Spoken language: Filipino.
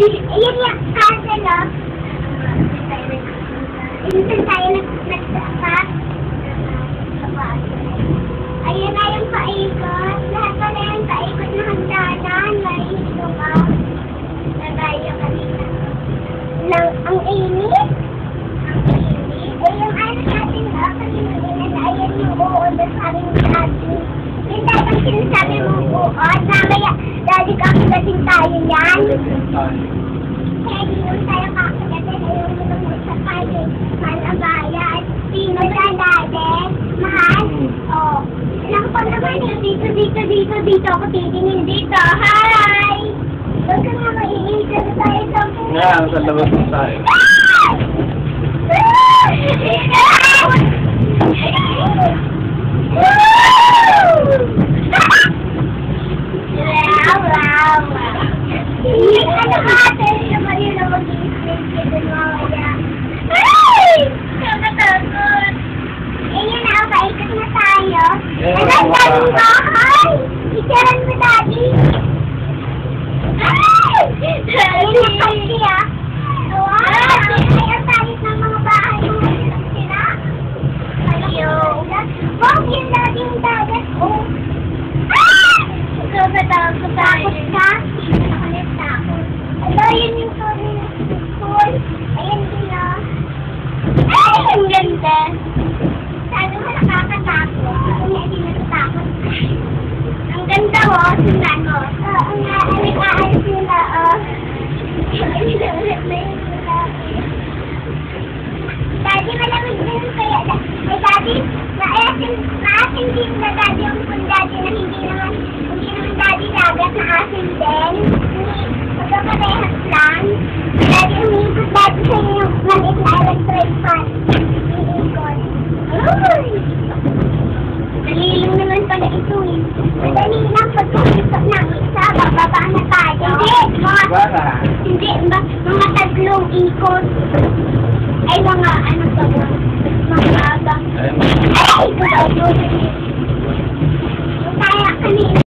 Ayan yung castle, oh. Minsan tayo nagsasak. Ayan na yung paikot. Lahat pa na yung paikot na hagdanan. May ito ka. Nagayo kanina. Ang init. Ang init. Eh, yung ano natin, kanina ayan yung uod. Sabi mo sa atin. Yung dapat sinasabi mo uod. Mamaya, dali kakagating tayo yan. Kaya di yung tayo kakagating. Ayaw mo naman sa tayo. Malabaya. At sino na dati? Mahal? Oo. Alam ko naman eh. Dito. Ako titingin dito. Hi! Huwag ka nga maiisip tayo sa puso. Nga, sa labas mo tayo. Ano ka ate? Naman yun na mag-i-sleep ka dun mamaya. Ay! Nakatakot. Ayan na, paikot na tayo. Ang ganda ng bahay! Itiran mo, Daddy. Ay! Ayun na kasi, ah. Wow! Ay, ang talit ng mga bahay mo. Sila? Ayaw. Wow, yung dating dagat. Oh. Ah! Takot ka? Takot. Alo, yun yung school. Ayan din, ah. Ay, ang ganda. Sabi mo nakakatakot. Kung hindi natatakot. Ang ganda mo, sila ko. Oo nga, alis sila, oh. Daddy, malamig din kaya. Ay, Daddy, maasin din na Daddy yung kung Daddy na hindi naman Daddy dagat na asin din. Magkaparehas lang. Daddy, umikot Daddy sa yung maliit na electric fan. Umikot. Ay! Nalilong naman pala ito eh. Madali lang pagkakisap ng isa, bababa na tayo. Hindi, mga tatlong ikot. Ay, mga ano pa ba? Mga abang. Ay, ito.